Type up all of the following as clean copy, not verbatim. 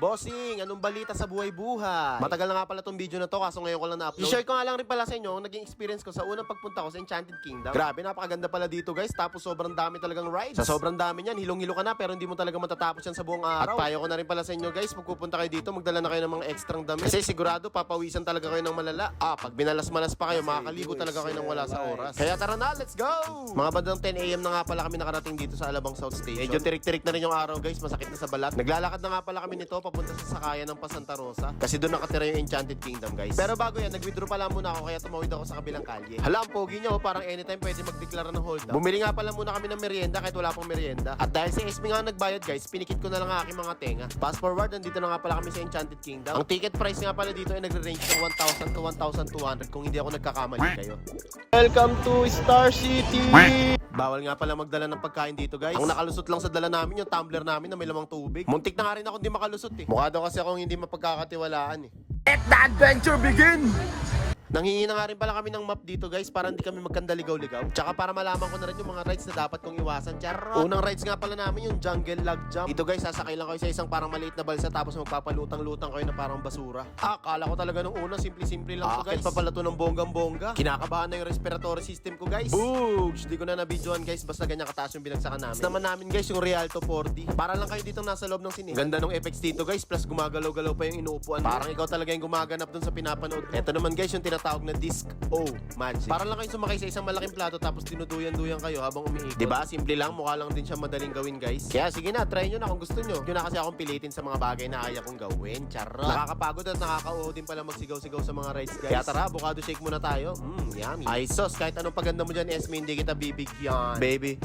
Bossing, anong balita sa buhay-buhay? Matagal na nga pala tong video na to kaso ngayon ko lang na-upload. I-share ko nga lang rin pala sa inyo ang naging experience ko sa unang pagpunta ko sa Enchanted Kingdom. Grabe, napakaganda pala dito guys, tapos sobrang dami talagang rides. Sa sobrang dami niyan, hilong-hilo ka na pero hindi mo talaga matatapos yan sa buong araw. At payo ko na rin pala sa inyo guys, pagpupunta kayo dito, magdala na kayo ng mga extrang damit. Kasi sigurado papawisan talaga kayo ng malala. Pag binalas-malas pa kayo, makakaligo talaga kayo ng wala sa oras. Kaya tara na, let's go! Mga bandang 10 AM na nga pala kami nakarating dito sa Alabang South Station. Medyo tirik-tirik na rin yung araw guys, masakit na sa balat. Naglalakad na nga pala kami nito papunta sa sakayan ng Santa Rosa. Kasi doon nakatira yung Enchanted Kingdom guys. Pero bago yan, nag-withdraw pala muna ako kaya tumawid ako sa kabilang kalye. Hala, ang pogi niya parang anytime pwede magdeklara ng hold up. Bumili nga pala muna kami ng merienda kahit wala pang merienda. At dahil si Esme nga nagbayad guys, pinikit ko na lang ang aking mga tenga. Fast forward, nandito na nga pala kami sa Enchanted Kingdom. Ang ticket price nga pala dito ay nagre-range ng 1,000 to 1,200 kung hindi ako nagkakamali kayo. Welcome to Star City! Bawal nga pala magdala ng pagkain dito guys. Ang nakalusot lang sa dala namin yung tumbler namin na may lamang tubig. Muntik na nga rin ako hindi makalusot eh. Mukha daw kasi akong hindi mapagkakatiwalaan eh. Let the adventure begin! Nanghingi na nga rin pala kami ng map dito guys para hindi kami magkandaligaw-ligaw. Tsaka para malaman ko na rin yung mga rides na dapat kong iwasan. Charot! Unang rides nga pala namin yung jungle log jump. Dito guys, sasakay lang kayo sa isang parang maliit na balsa tapos magpapalutang-lutang kayo na parang basura. Akala ko talaga nung una simple-simple lang to guys. Papala to ng bonggang-bongga. Kinakabahan na yung respiratory system ko guys. Boogs! Di ko na na-videoan guys basta ganyan kataas yung binagsakan namin. Naman namin guys yung Rialto 4D. Para lang kayo dito nasa loob ng sine. Ganda ng effects dito guys plus gumagalaw-galaw pa yung inuupuan. Parang ikaw talaga yung gumaganap dun sa pinapanood. Eto naman guys yung tinatawag na disc magic. Para lang kayo sumakay sa isang malaking plato tapos dinuduyan-duyan kayo habang umiikot. Diba? Simple lang, mukha lang din siya madaling gawin guys. Kaya sige na, try nyo na kung gusto nyo. Yun na kasi akong pilitin sa mga bagay na kaya kong gawin. Charot. Nakakapagod at nakakauho din pala magsigaw-sigaw sa mga rides guys. Kaya tara, avocado shake muna tayo. Yummy. Ay sos, kahit anong paganda mo dyan Esme, hindi kita bibigyan. Baby,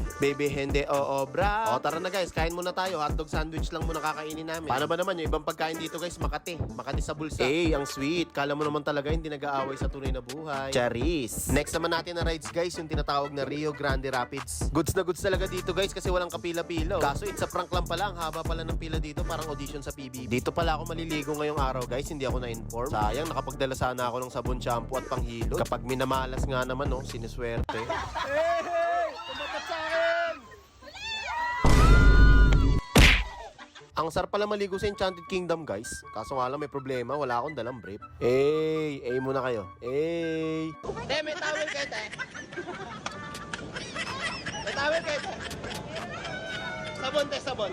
hindi bra. O tara na guys, kain muna tayo. Hotdog sandwich lang muna kakainin namin. Paano ba naman yung ibang pagkain dito guys? Makati sa bulsa. Ang sweet. Kala mo naman talaga hindi nag-aaway sa tunay na buhay. Charis. Next naman natin na rides guys, yung tinatawag na Rio Grande Rapids. Goods na goods talaga dito guys kasi walang kapila-pila. Kaso it's a prank lang pala, ang haba pala ng pila dito, parang audition sa PBB. Dito pala ako maliligo ngayong araw guys, hindi ako na-inform. Sayang, nakapagdala sana ako ng sabon, shampoo at panghilot. Kapag minamalas nga naman siniswerte. Hey! Tumapat sa akin! Ang sarap pala maligo sa Enchanted Kingdom guys. Kaso nga lang may problema, wala akong dalang brief. Muna kayo. May towel kayo tayo. May towel kayo tayo. Sabon.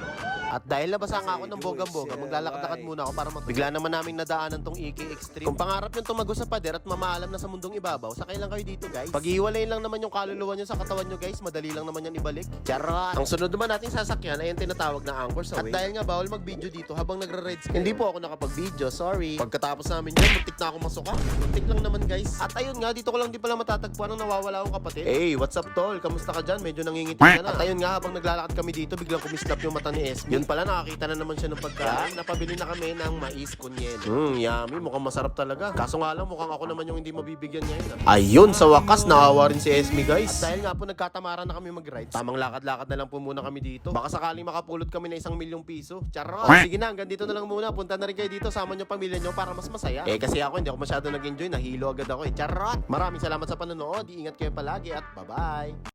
At dahil nabasa nga ako ng bonggang-bongga, maglalakad-lakad muna ako para bigla naman naming nadaanan tong EK Extreme. Kung pangarap yung tumago sa pader at mamaalam na sa mundong ibabaw, sakay lang kayo dito guys. Pag-iwalayin lang naman yung kaluluwa nyo sa katawan nyo guys, madali lang naman yan ibalik. Charot! Ang sunod naman nating sasakyan ay yung tinatawag na Anchors Away. At dahil nga bawal mag-video dito habang nagra-rides kayo, hindi po ako nakapag-video, sorry. Pagkatapos namin yun, muntik na ako masuka. Muntik lang naman guys. At ayun nga, dito ko lang di pala matatagpuan ang nawawala akong kapatid. Hey, what's up tol? Kamusta ka dyan? Medyo nangingiti ka na. At ayun nga, habang naglalakad kami dito, biglang kumislap yung mata ni Esme. Yun pala, nakakita na naman siya ng pagkain. Napabili na kami ng mais kunyelo. Yummy. Mukhang masarap talaga. Kaso nga lang, mukhang ako naman yung hindi mabibigyan ngayon. Ayun, sa wakas, naawa rin si Esme guys. At dahil nga po nagkatamara na kami mag-rides, tamang lakad-lakad na lang po muna kami dito. Baka sakaling makapulot kami na 1,000,000 piso. Charot! Sige na, hanggang dito na lang muna. Punta na rin kayo dito, sama nyo pamilya nyo para mas masaya. Kasi ako, hindi ako masyado nag-enjoy. Nahilo agad ako Charot! Maraming salamat sa panonood. Iingat kayo palagi at bye-bye!